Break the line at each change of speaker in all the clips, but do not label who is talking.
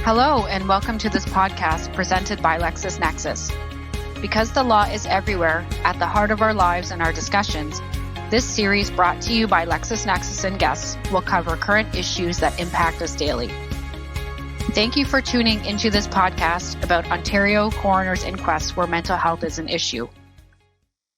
Hello, and welcome to this podcast presented by LexisNexis. Because the law is everywhere, at the heart of our lives and our discussions, this series brought to you by LexisNexis and guests will cover current issues that impact us daily. Thank you for tuning into this podcast about Ontario Coroner's Inquests where mental health is an issue.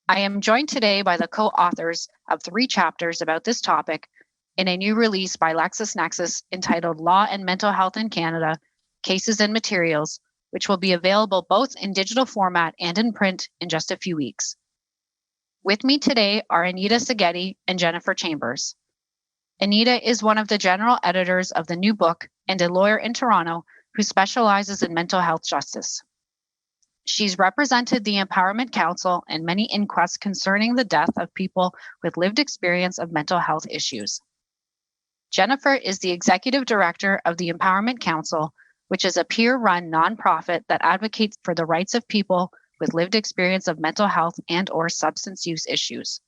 I am joined today by the co-authors of 3 chapters about this topic in a new release by LexisNexis entitled Law and Mental Health in Canada, Cases and Materials, which will be available both in digital format and in print in just a few weeks. With me today are Anita Szigeti and Jennifer Chambers. Anita is one of the general editors of the new book and a lawyer in Toronto who specializes in mental health justice. She's represented the Empowerment Council in many inquests concerning the death of people with lived experience of mental health issues. Jennifer is the executive director of the Empowerment Council, which is a peer-run nonprofit that advocates for the rights of people with lived experience of mental health and/or substance use issues.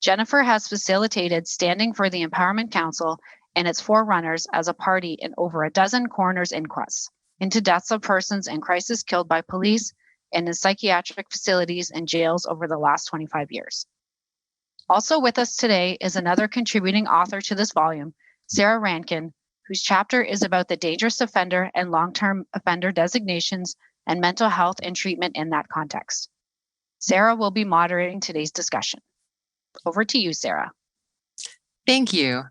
Jennifer has facilitated standing for the Empowerment Council and its forerunners as a party in over a dozen coroner's inquests into deaths of persons in crisis killed by police and in psychiatric facilities and jails over the last 25 years. Also with us today is another contributing author to this volume, Sarah Rankin, whose chapter is about the dangerous offender and long-term offender designations and mental health and treatment in that context. Sarah will be moderating today's discussion. Over to you, Sarah.
Thank you.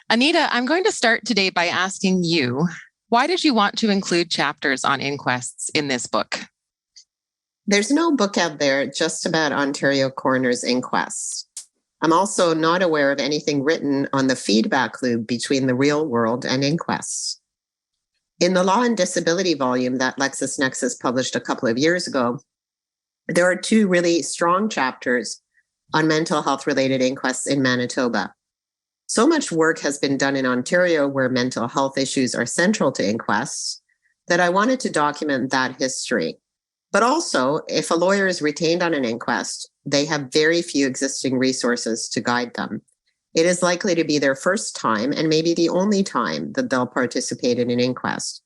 Anita, I'm going to start today by asking you, why did you want to include chapters on inquests in this book?
There's no book out there just about Ontario Coroner's inquests. I'm also not aware of anything written on the feedback loop between the real world and inquests. In the Law and Disability volume that LexisNexis published a couple of years ago, there are 2 really strong chapters on mental health-related inquests in Manitoba. So much work has been done in Ontario where mental health issues are central to inquests that I wanted to document that history. But also, if a lawyer is retained on an inquest, they have very few existing resources to guide them. It is likely to be their first time and maybe the only time that they'll participate in an inquest.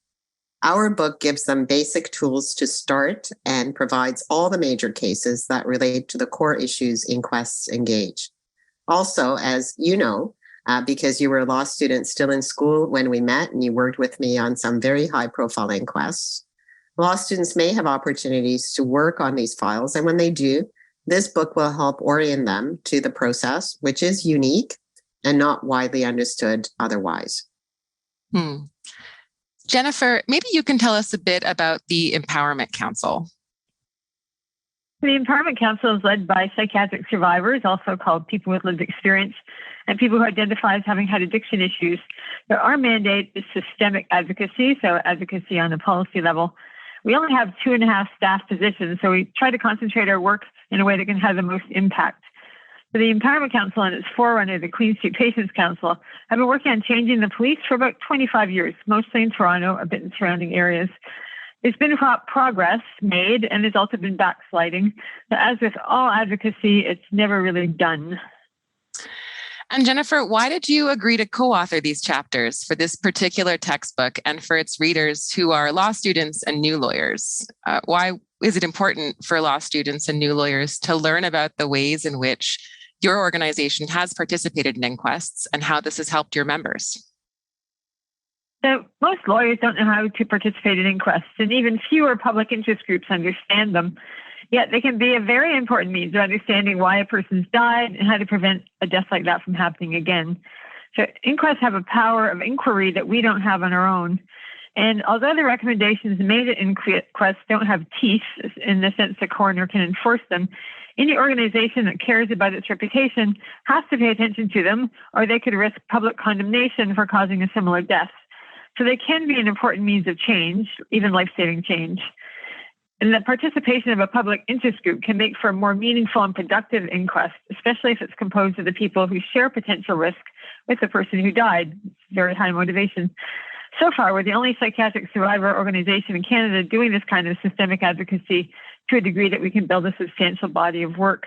Our book gives them basic tools to start and provides all the major cases that relate to the core issues inquests engage. Also, as you know, because you were a law student still in school when we met and you worked with me on some very high-profile inquests, law students may have opportunities to work on these files, and when they do, this book will help orient them to the process, which is unique and not widely understood otherwise.
Jennifer, maybe you can tell us a bit about the Empowerment Council.
The Empowerment Council is led by psychiatric survivors, also called people with lived experience, and people who identify as having had addiction issues. Our mandate is systemic advocacy, so advocacy on a policy level. We only have 2.5 staff positions, so we try to concentrate our work in a way that can have the most impact. So the Empowerment Council and its forerunner, the Queen Street Patients Council, have been working on changing the police for about 25 years, mostly in Toronto, a bit in surrounding areas. There's been progress made, and there's also been backsliding. But as with all advocacy, it's never really done.
And Jennifer, why did you agree to co-author these chapters for this particular textbook and for its readers who are law students and new lawyers? Why is it important for law students and new lawyers to learn about the ways in which your organization has participated in inquests and how this has helped your members?
So most lawyers don't know how to participate in inquests, and even fewer public interest groups understand them. Yet they can be a very important means of understanding why a person's died and how to prevent a death like that from happening again. So inquests have a power of inquiry that we don't have on our own. And although the recommendations made at inquests don't have teeth in the sense the coroner can enforce them, any organization that cares about its reputation has to pay attention to them, or they could risk public condemnation for causing a similar death. So they can be an important means of change, even life-saving change. And the participation of a public interest group can make for a more meaningful and productive inquest, especially if it's composed of the people who share potential risk with the person who died. It's very high motivation. So far, we're the only psychiatric survivor organization in Canada doing this kind of systemic advocacy to a degree that we can build a substantial body of work.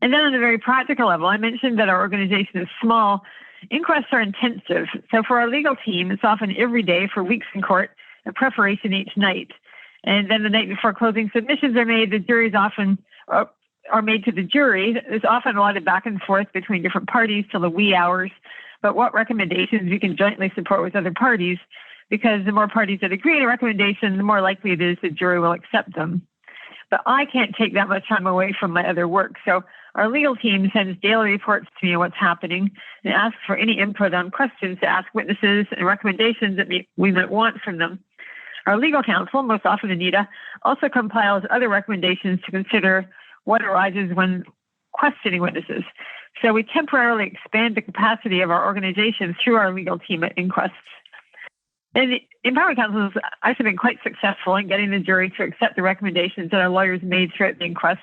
And then on a very practical level, I mentioned that our organization is small. Inquests are intensive. So for our legal team, it's often every day for weeks in court and preparation each night. And then the night before closing submissions are made, the juries often are made to the jury. There's often a lot of back and forth between different parties till the wee hours, but what recommendations we can jointly support with other parties, because the more parties that agree on a recommendation, the more likely it is the jury will accept them. But I can't take that much time away from my other work. So our legal team sends daily reports to me on what's happening and asks for any input on questions to ask witnesses and recommendations that we might want from them. Our legal counsel, most often Anita, also compiles other recommendations to consider what arises when questioning witnesses. So we temporarily expand the capacity of our organization through our legal team at Inquests. And Empowerment Counsel has actually been quite successful in getting the jury to accept the recommendations that our lawyers made throughout the inquest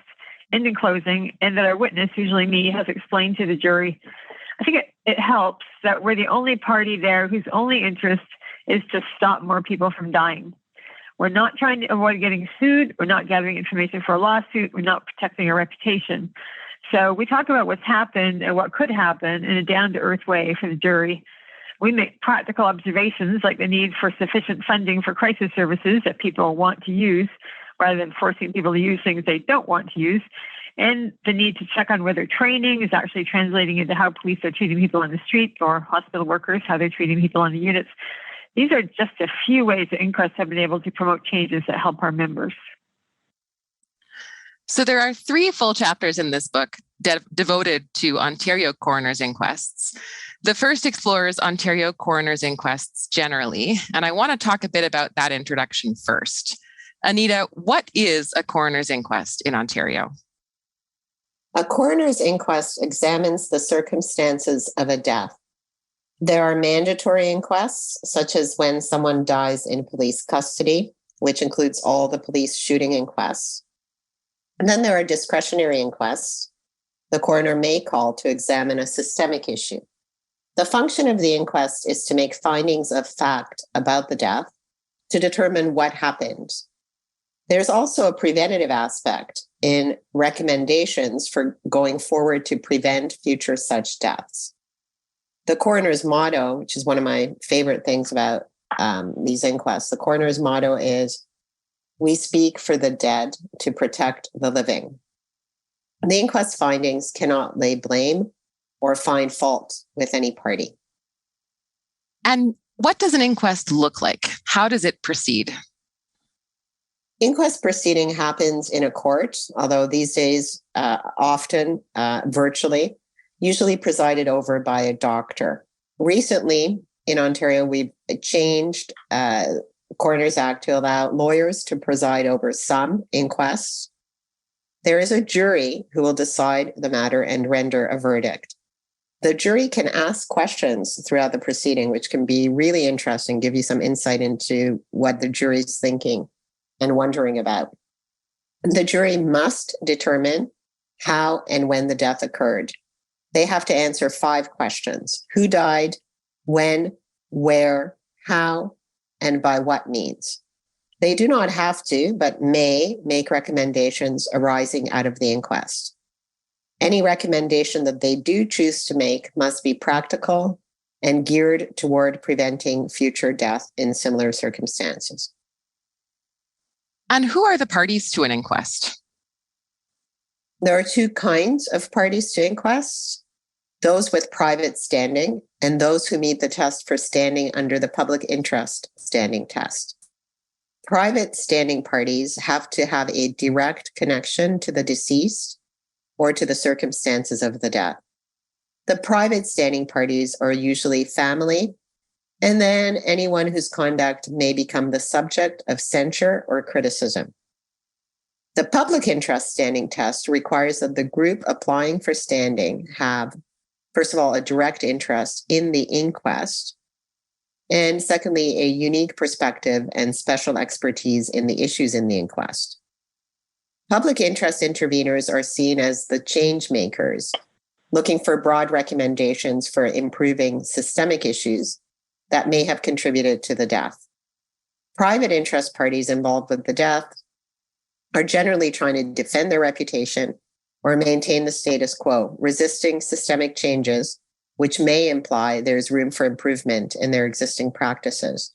and in closing, and that our witness, usually me, has explained to the jury. I think it helps that we're the only party there whose only interest is to stop more people from dying. We're not trying to avoid getting sued. We're not gathering information for a lawsuit. We're not protecting our reputation. So we talk about what's happened and what could happen in a down-to-earth way for the jury. We make practical observations like the need for sufficient funding for crisis services that people want to use, rather than forcing people to use things they don't want to use, and the need to check on whether training is actually translating into how police are treating people on the street, or hospital workers, how they're treating people on the units. These are just a few ways that inquests have been able to promote changes that help our members.
So there are 3 full chapters in this book devoted to Ontario Coroner's inquests. The first explores Ontario Coroner's inquests generally, and I want to talk a bit about that introduction first. Anita, what is a coroner's inquest in Ontario?
A coroner's inquest examines the circumstances of a death. There are mandatory inquests, such as when someone dies in police custody, which includes all the police shooting inquests. And then there are discretionary inquests the coroner may call to examine a systemic issue. The function of the inquest is to make findings of fact about the death to determine what happened. There's also a preventative aspect in recommendations for going forward to prevent future such deaths. The coroner's motto, which is one of my favorite things about these inquests, the coroner's motto is, "We speak for the dead to protect the living." The inquest findings cannot lay blame or find fault with any party.
And what does an inquest look like? How does it proceed?
Inquest proceeding happens in a court, although these days often virtually, usually presided over by a doctor. Recently in Ontario, we've changed Coroner's Act to allow lawyers to preside over some inquests. There is a jury who will decide the matter and render a verdict. The jury can ask questions throughout the proceeding, which can be really interesting, give you some insight into what the jury's thinking and wondering about. The jury must determine how and when the death occurred. They have to answer 5 questions: who died, when, where, how, and by what means. They do not have to, but may make recommendations arising out of the inquest. Any recommendation that they do choose to make must be practical and geared toward preventing future death in similar circumstances.
And who are the parties to an inquest?
There are 2 kinds of parties to inquests: those with private standing and those who meet the test for standing under the public interest standing test. Private standing parties have to have a direct connection to the deceased or to the circumstances of the death. The private standing parties are usually family, and then anyone whose conduct may become the subject of censure or criticism. The public interest standing test requires that the group applying for standing have, first of all, a direct interest in the inquest, and secondly, a unique perspective and special expertise in the issues in the inquest. Public interest interveners are seen as the change makers, looking for broad recommendations for improving systemic issues that may have contributed to the death. Private interest parties involved with the death are generally trying to defend their reputation or maintain the status quo, resisting systemic changes which may imply there's room for improvement in their existing practices.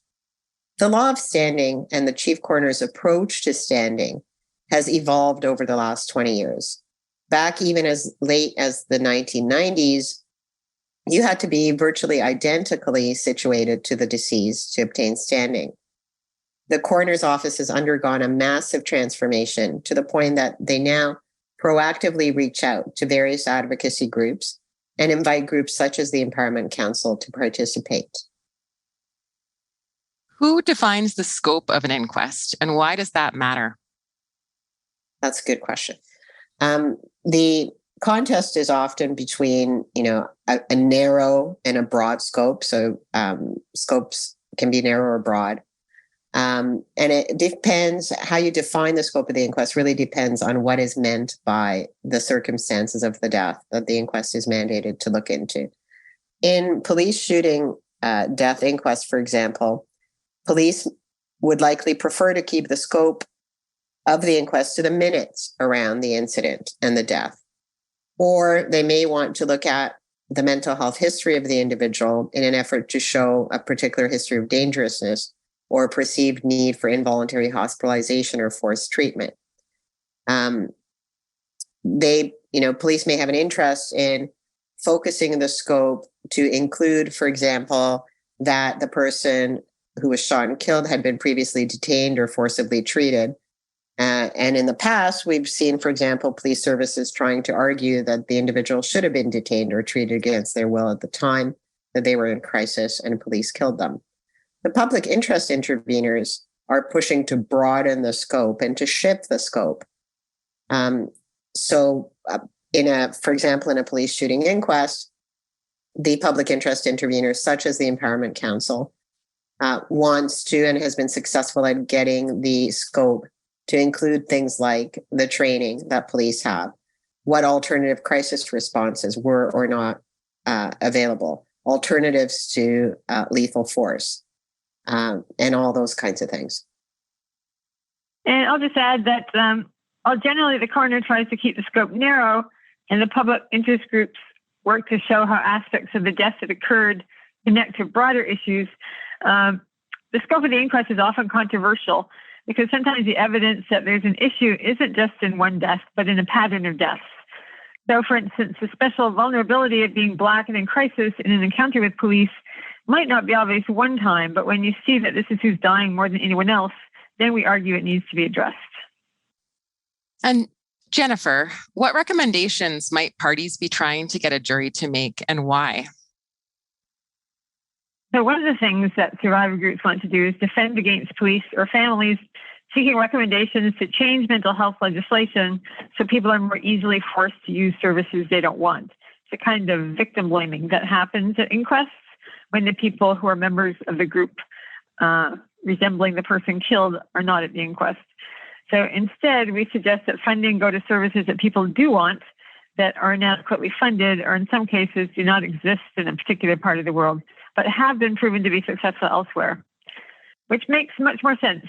The law of standing and the chief coroner's approach to standing has evolved over the last 20 years. Back even as late as the 1990s, you had to be virtually identically situated to the deceased to obtain standing. The coroner's office has undergone a massive transformation to the point that they now proactively reach out to various advocacy groups and invite groups such as the Empowerment Council to participate.
Who defines the scope of an inquest, and why does that matter?
That's a good question. The contest is often between, a narrow and a broad scope. So scopes can be narrow or broad. And it depends how you define the scope of the inquest, really depends on what is meant by the circumstances of the death that the inquest is mandated to look into. In police shooting death inquest, for example, police would likely prefer to keep the scope of the inquest to the minutes around the incident and the death. Or they may want to look at the mental health history of the individual in an effort to show a particular history of dangerousness or perceived need for involuntary hospitalization or forced treatment. Police may have an interest in focusing the scope to include, for example, that the person who was shot and killed had been previously detained or forcibly treated. And in the past, we've seen, for example, police services trying to argue that the individual should have been detained or treated against their will at the time that they were in crisis and police killed them. The public interest interveners are pushing to broaden the scope and to shift the scope. For example, in a police shooting inquest, the public interest interveners, such as the Empowerment Council, wants to and has been successful at getting the scope to include things like the training that police have, what alternative crisis responses were or not available, alternatives to lethal force, and all those kinds of things.
And I'll just add that generally the coroner tries to keep the scope narrow, and the public interest groups work to show how aspects of the death that occurred connect to broader issues. The scope of the inquest is often controversial because sometimes the evidence that there's an issue isn't just in one death, but in a pattern of deaths. So, for instance, the special vulnerability of being Black and in crisis in an encounter with police might not be obvious one time, but when you see that this is who's dying more than anyone else, then we argue it needs to be addressed.
And Jennifer, what recommendations might parties be trying to get a jury to make, and why?
So one of the things that survivor groups want to do is defend against police or families seeking recommendations to change mental health legislation so people are more easily forced to use services they don't want. It's a kind of victim blaming that happens at inquests when the people who are members of the group resembling the person killed are not at the inquest. So instead, we suggest that funding go to services that people do want, that are inadequately funded, or in some cases do not exist in a particular part of the world, but have been proven to be successful elsewhere, which makes much more sense,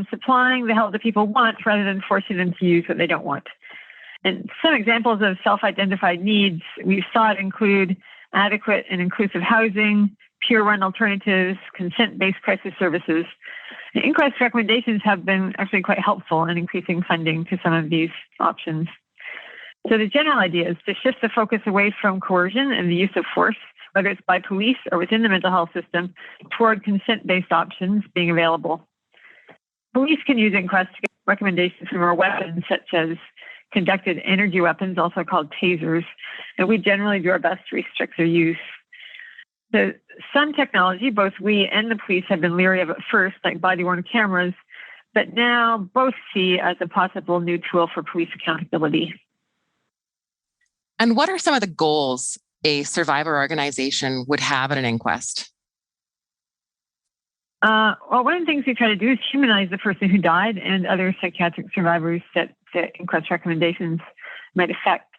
supplying the help that people want rather than forcing them to use what they don't want. And some examples of self-identified needs we sought include adequate and inclusive housing, peer-run alternatives, consent-based crisis services. The inquest recommendations have been actually quite helpful in increasing funding to some of these options. So the general idea is to shift the focus away from coercion and the use of force, whether it's by police or within the mental health system, toward consent-based options being available. Police can use inquests to get recommendations for more weapons, such as conducted energy weapons, also called tasers, and we generally do our best to restrict their use. So some technology, both we and the police have been leery of at first, like body-worn cameras, but now both see as a possible new tool for police accountability.
And what are some of the goals a survivor organization would have at an inquest?
Well, one of the things we try to do is humanize the person who died and other psychiatric survivors that the inquest recommendations might affect.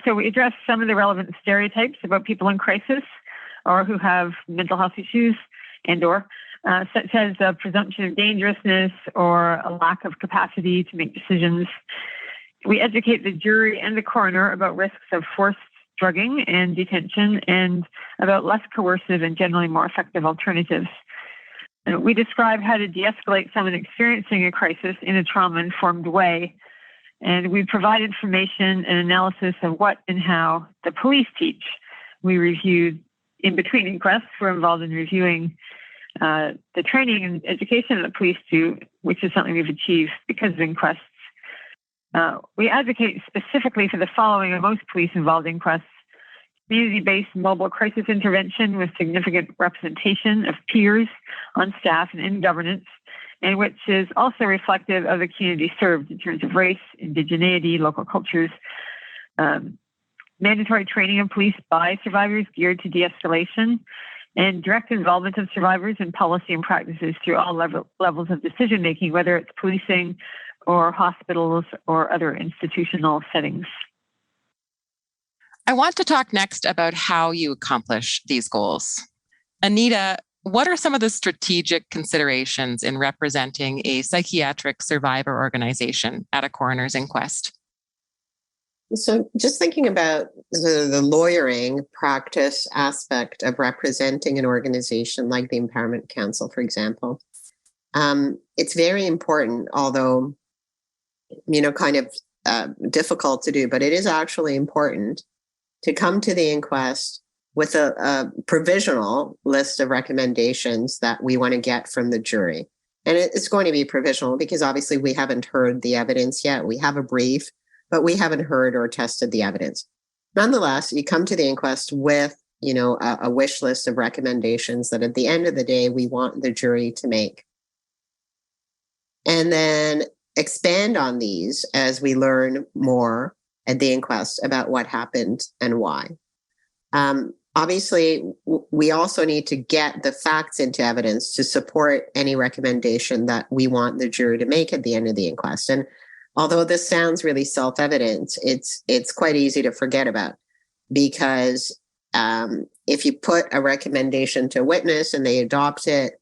So we address some of the relevant stereotypes about people in crisis or who have mental health issues such as a presumption of dangerousness or a lack of capacity to make decisions. We educate the jury and the coroner about risks of forced drugging and detention, and about less coercive and generally more effective alternatives. And we describe how to de-escalate someone experiencing a crisis in a trauma-informed way. And we provide information and analysis of what and how the police teach. We reviewed in between inquests. We're involved in reviewing the training and education that the police do, which is something we've achieved because of inquests. We advocate specifically for the following of most police-involved inquests: community-based mobile crisis intervention with significant representation of peers on staff and in governance, and which is also reflective of the community served in terms of race, indigeneity, local cultures. Mandatory training of police by survivors geared to de-escalation, and direct involvement of survivors in policy and practices through all levels of decision-making, whether it's policing or hospitals or other institutional settings.
I want to talk next about how you accomplish these goals. Anita, what are some of the strategic considerations in representing a psychiatric survivor organization at a coroner's inquest?
So just thinking about the lawyering practice aspect of representing an organization like the Empowerment Council, for example, it's very important, although, kind of difficult to do, but it is actually important to come to the inquest with a provisional list of recommendations that we want to get from the jury. And it's going to be provisional because obviously we haven't heard the evidence yet. We have a brief, but we haven't heard or tested the evidence. Nonetheless, you come to the inquest with, a wish list of recommendations that at the end of the day, we want the jury to make. And then expand on these as we learn more at the inquest about what happened and why. Obviously, we also need to get the facts into evidence to support any recommendation that we want the jury to make at the end of the inquest. And although this sounds really self-evident, it's quite easy to forget about, because if you put a recommendation to a witness and they adopt it,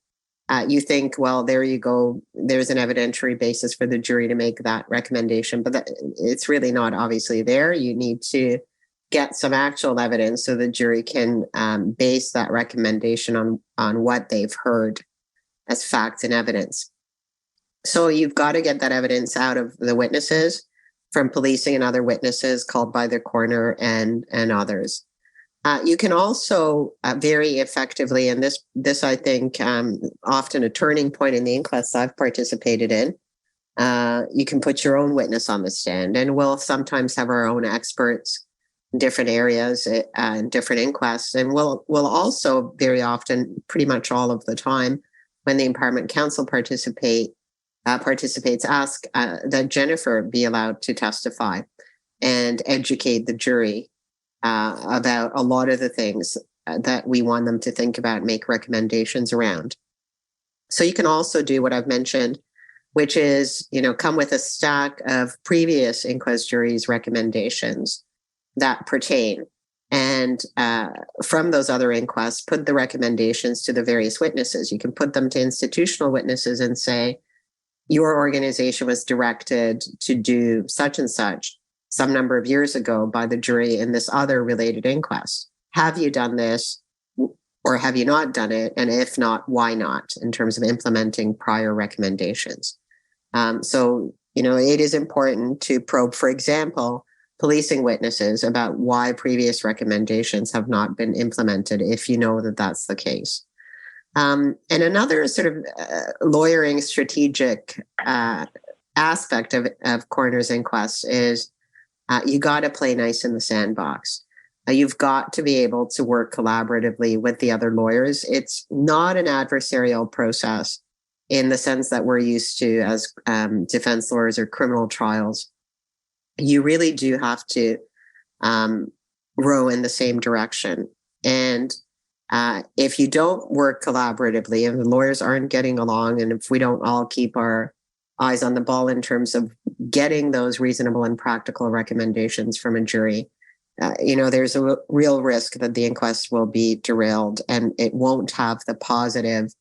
you think, well, there you go. There's an evidentiary basis for the jury to make that recommendation, but it's really not obviously there. You need to get some actual evidence so the jury can base that recommendation on what they've heard as facts and evidence. So you've got to get that evidence out of the witnesses, from policing and other witnesses called by the coroner and others. You can also very effectively, and this I think often a turning point in the inquests I've participated in, you can put your own witness on the stand, and we'll sometimes have our own experts in different areas and different inquests. And we'll also very often, pretty much all of the time, when the Empowerment Council participates, ask that Jennifer be allowed to testify and educate the jury about a lot of the things that we want them to think about, make recommendations around. So you can also do what I've mentioned, which is, come with a stack of previous inquest juries' recommendations that pertain. And from those other inquests, put the recommendations to the various witnesses. You can put them to institutional witnesses and say, your organization was directed to do such and such some number of years ago by the jury in this other related inquest. Have you done this or have you not done it? And if not, why not, in terms of implementing prior recommendations? So, it is important to probe, for example, policing witnesses about why previous recommendations have not been implemented, if you know that that's the case. And another sort of lawyering strategic aspect of coroner's inquests is you got to play nice in the sandbox. You've got to be able to work collaboratively with the other lawyers. It's not an adversarial process in the sense that we're used to as defense lawyers or criminal trials. You really do have to row in the same direction. And if you don't work collaboratively, and the lawyers aren't getting along, and if we don't all keep our eyes on the ball in terms of getting those reasonable and practical recommendations from a jury, there's a real risk that the inquest will be derailed and it won't have the positive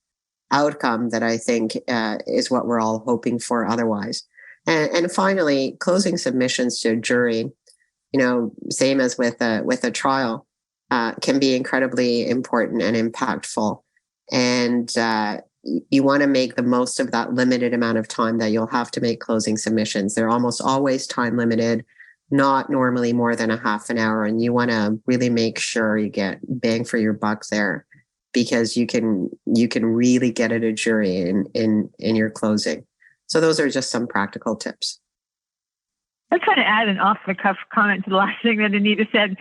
outcome that I think is what we're all hoping for otherwise. And finally, closing submissions to a jury same as with a trial, can be incredibly important and impactful. And you want to make the most of that limited amount of time that you'll have to make closing submissions. They're almost always time limited, not normally more than a half an hour. And you want to really make sure you get bang for your buck there, because you can really get at a jury in your closing. So those are just some practical tips.
I'll try to add an off-the-cuff comment to the last thing that Anita said, which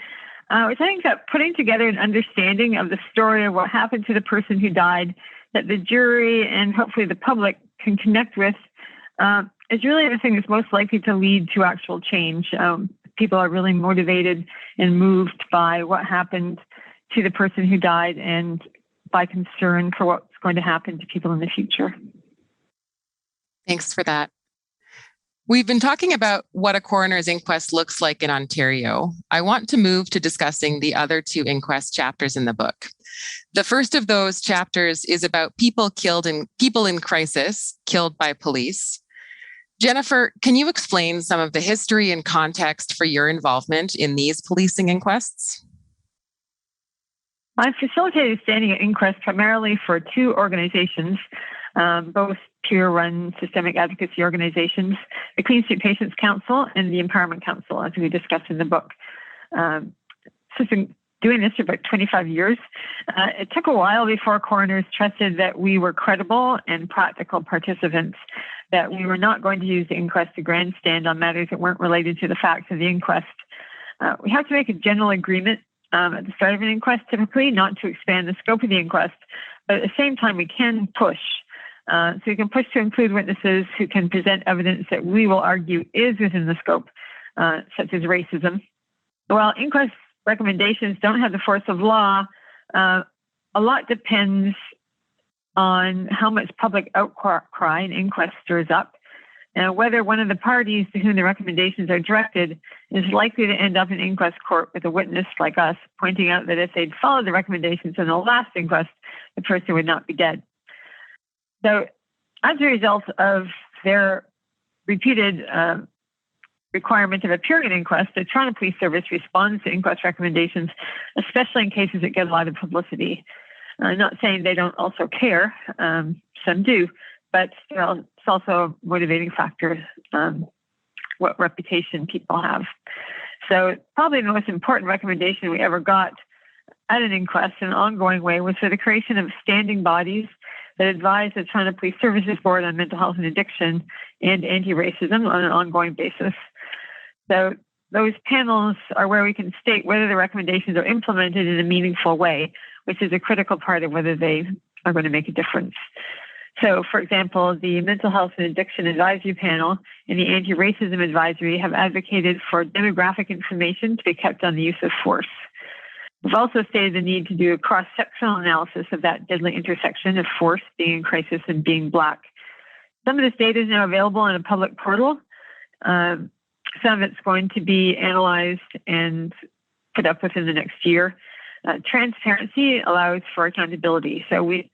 I think that putting together an understanding of the story of what happened to the person who died, that the jury and hopefully the public can connect with, is really the thing that's most likely to lead to actual change. People are really motivated and moved by what happened to the person who died and by concern for what's going to happen to people in the future.
Thanks for that. We've been talking about what a coroner's inquest looks like in Ontario. I want to move to discussing the other two inquest chapters in the book. The first of those chapters is about people in crisis, killed by police. Jennifer, can you explain some of the history and context for your involvement in these policing inquests?
I've facilitated standing at inquests primarily for two organizations, both peer-run systemic advocacy organizations, the Clean Street Patients Council and the Empowerment Council, as we discussed in the book. So I've been doing this for about 25 years. It took a while before coroners trusted that we were credible and practical participants, that we were not going to use the inquest to grandstand on matters that weren't related to the facts of the inquest. We have to make a general agreement at the start of an inquest, typically, not to expand the scope of the inquest, but at the same time, we can push. So we can push to include witnesses who can present evidence that we will argue is within the scope, such as racism. While inquest recommendations don't have the force of law, a lot depends on how much public outcry an inquest stirs up, and whether one of the parties to whom the recommendations are directed is likely to end up in inquest court with a witness like us pointing out that if they'd followed the recommendations in the last inquest, the person would not be dead. So as a result of their repeated requirement of appearing in inquest, the Toronto Police Service responds to inquest recommendations, especially in cases that get a lot of publicity. Not saying they don't also care, some do, but it's also a motivating factor, what reputation people have. So probably the most important recommendation we ever got at an inquest in an ongoing way was for the creation of standing bodies that advise the Toronto Police Services Board on mental health and addiction and anti-racism on an ongoing basis. So those panels are where we can state whether the recommendations are implemented in a meaningful way, which is a critical part of whether they are going to make a difference. So, for example, the Mental Health and Addiction Advisory Panel and the Anti-Racism Advisory have advocated for demographic information to be kept on the use of force. We've also stated the need to do a cross-sectional analysis of that deadly intersection of force, being in crisis, and being Black. Some of this data is now available in a public portal. Some of it's going to be analyzed and put up within the next year. Transparency allows for accountability. So we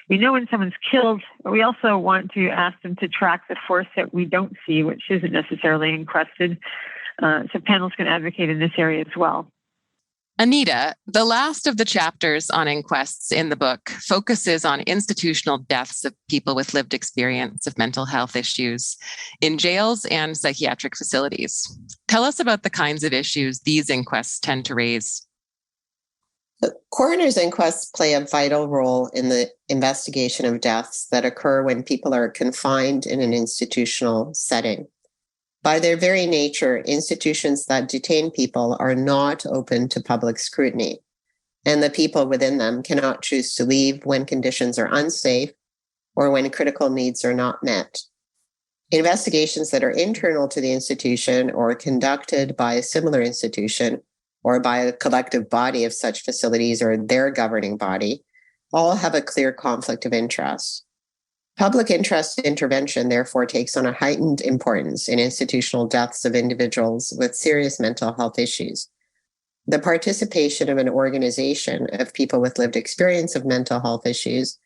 know when someone's killed, but we also want to ask them to track the force that we don't see, which isn't necessarily inquested. So panels can advocate in this area as well.
Anita, the last of the chapters on inquests in the book focuses on institutional deaths of people with lived experience of mental health issues in jails and psychiatric facilities. Tell us about the kinds of issues these inquests tend to raise.
The coroner's inquests play a vital role in the investigation of deaths that occur when people are confined in an institutional setting. By their very nature, institutions that detain people are not open to public scrutiny, and the people within them cannot choose to leave when conditions are unsafe or when critical needs are not met. Investigations that are internal to the institution or conducted by a similar institution or by a collective body of such facilities or their governing body all have a clear conflict of interest. Public interest intervention, therefore, takes on a heightened importance in institutional deaths of individuals with serious mental health issues. The participation of an organization of people with lived experience of mental health issues,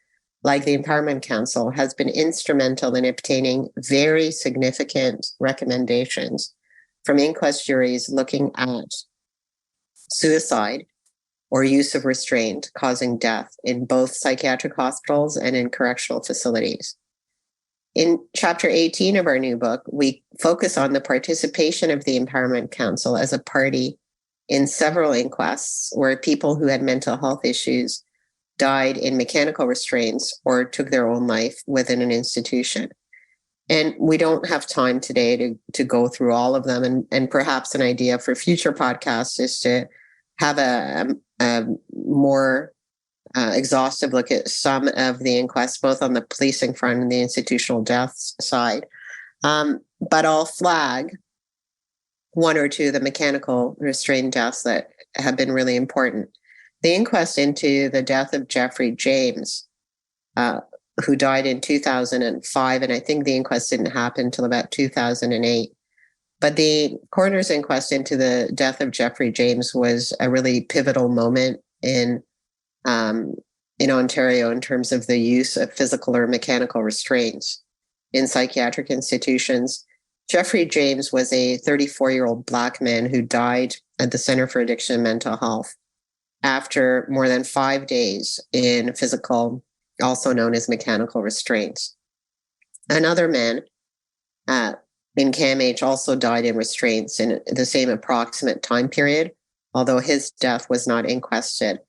like the Empowerment Council, has been instrumental in obtaining very significant recommendations from inquest juries looking at suicide or use of restraint causing death in both psychiatric hospitals and in correctional facilities. In chapter 18 of our new book, we focus on the participation of the Empowerment Council as a party in several inquests where people who had mental health issues died in mechanical restraints or took their own life within an institution. And we don't have time today to go through all of them. And perhaps an idea for future podcasts is to have a more exhaustive look at some of the inquests, both on the policing front and the institutional deaths side. But I'll flag one or two of the mechanical restrained deaths that have been really important. The inquest into the death of Jeffrey James, who died in 2005, and I think the inquest didn't happen until about 2008. But the coroner's inquest into the death of Jeffrey James was a really pivotal moment in Ontario in terms of the use of physical or mechanical restraints in psychiatric institutions. Jeffrey James was a 34-year-old Black man who died at the Centre for Addiction and Mental Health after more than 5 days in physical, also known as mechanical restraints. Another man in CAMH also died in restraints in the same approximate time period, although his death was not inquested.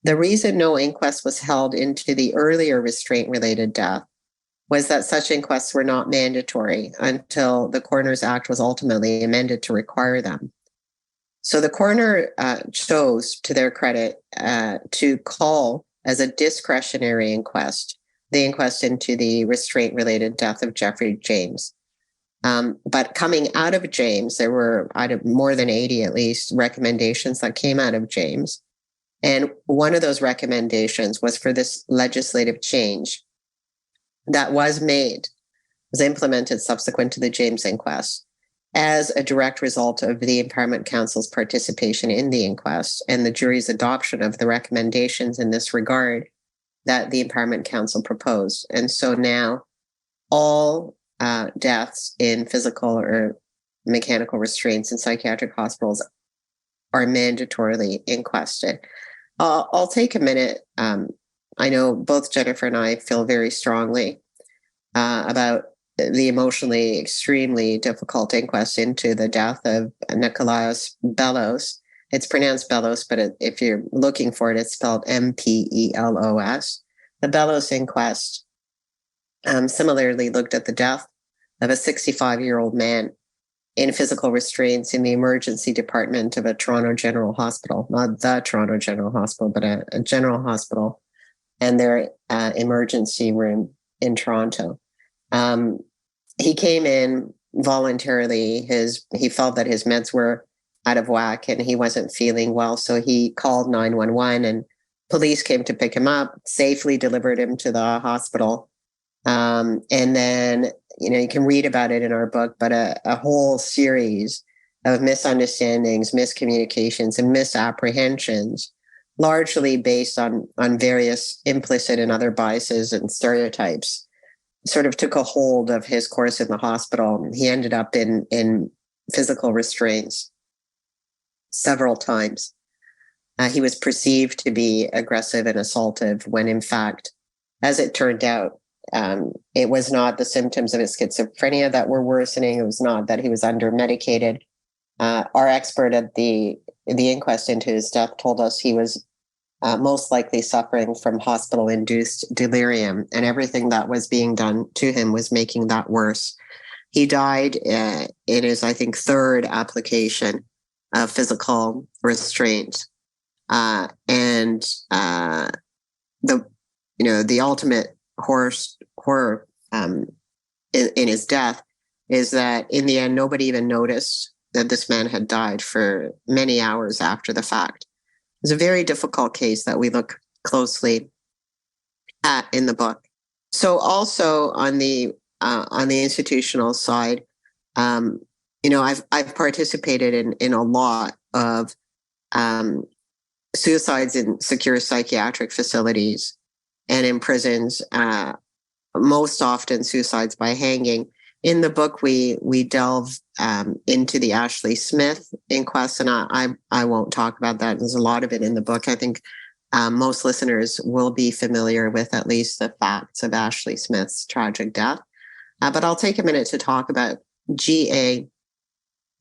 The reason no inquest was held into the earlier restraint-related death was that such inquests were not mandatory until the Coroner's Act was ultimately amended to require them. So the coroner chose, to their credit, to call as a discretionary inquest the inquest into the restraint-related death of Jeffrey James. But coming out of James, there were more than 80 at least recommendations that came out of James. And one of those recommendations was for this legislative change that was implemented subsequent to the James inquest as a direct result of the Empowerment Council's participation in the inquest and the jury's adoption of the recommendations in this regard that the Empowerment Council proposed. And so now all deaths in physical or mechanical restraints in psychiatric hospitals are mandatorily inquested. I'll take a minute. I know both Jennifer and I feel very strongly about the emotionally extremely difficult inquest into the death of Nicolaus Bellos. It's pronounced Bellos, but if you're looking for it, it's spelled Mpelos. The Bellos inquest similarly looked at the death of a 65-year-old man in physical restraints in the emergency department of a Toronto General Hospital, not the Toronto General Hospital, but a general hospital, and their emergency room in Toronto. He came in voluntarily. He felt that his meds were out of whack and he wasn't feeling well. So he called 911 and police came to pick him up, safely delivered him to the hospital. And then, you can read about it in our book, but a whole series of misunderstandings, miscommunications, and misapprehensions, largely based on various implicit and other biases and stereotypes, sort of took a hold of his course in the hospital. He ended up in physical restraints several times. He was perceived to be aggressive and assaultive when, in fact, as it turned out, it was not the symptoms of his schizophrenia that were worsening. It was not that he was under-medicated. Our expert at the inquest into his death told us he was most likely suffering from hospital-induced delirium, and everything that was being done to him was making that worse. He died in his, I think, third application of physical restraint, and the ultimate horror in his death is that in the end, nobody even noticed that this man had died for many hours after the fact. It's a very difficult case that we look closely at in the book. So also on the institutional side, I've participated in a lot of suicides in secure psychiatric facilities and in prisons, most often suicides by hanging. In the book, we delve into the Ashley Smith inquest, and I won't talk about that. There's a lot of it in the book. I think most listeners will be familiar with at least the facts of Ashley Smith's tragic death. But I'll take a minute to talk about G.A.,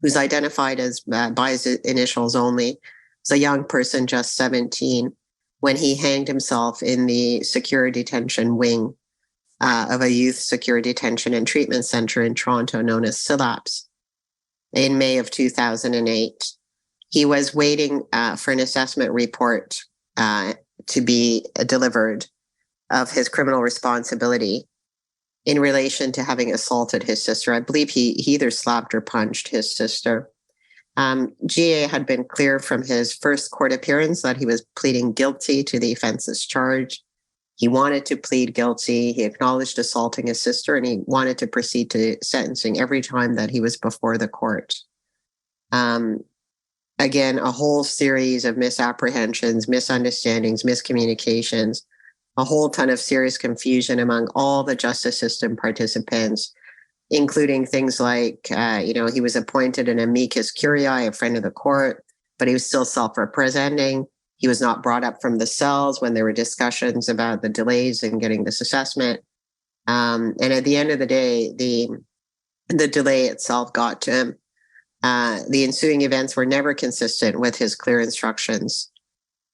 who's identified as by his initials only, as a young person, just 17, when he hanged himself in the secure detention wing of a youth secure detention and treatment center in Toronto known as SILAPS in May of 2008. He was waiting for an assessment report to be delivered of his criminal responsibility in relation to having assaulted his sister. I believe he either slapped or punched his sister. GA had been clear from his first court appearance that he was pleading guilty to the offenses charged. He wanted to plead guilty. He acknowledged assaulting his sister, and he wanted to proceed to sentencing every time that he was before the court. Again, a whole series of misapprehensions, misunderstandings, miscommunications, a whole ton of serious confusion among all the justice system participants, including things like, he was appointed an amicus curiae, a friend of the court, but he was still self-representing. He was not brought up from the cells when there were discussions about the delays in getting this assessment. And at the end of the day, the delay itself got to him. The ensuing events were never consistent with his clear instructions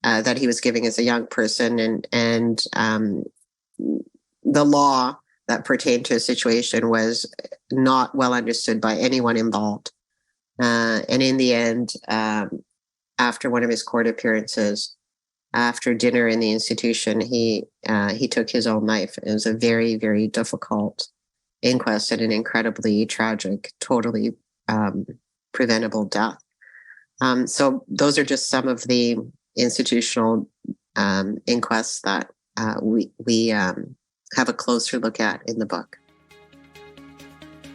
that he was giving as a young person, and the law that pertained to his situation was not well understood by anyone involved. And in the end, after one of his court appearances, after dinner in the institution, he took his own life. It was a very, very difficult inquest and an incredibly tragic, totally preventable death. So those are just some of the institutional inquests that we have a closer look at in the book.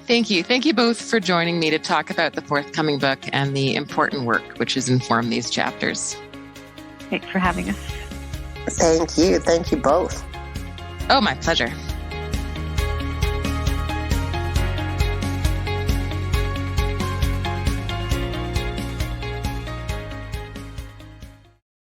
Thank you. Thank you both for joining me to talk about the forthcoming book and the important work which has informed these chapters.
Thanks for having us.
Thank you. Thank you both.
Oh, my pleasure.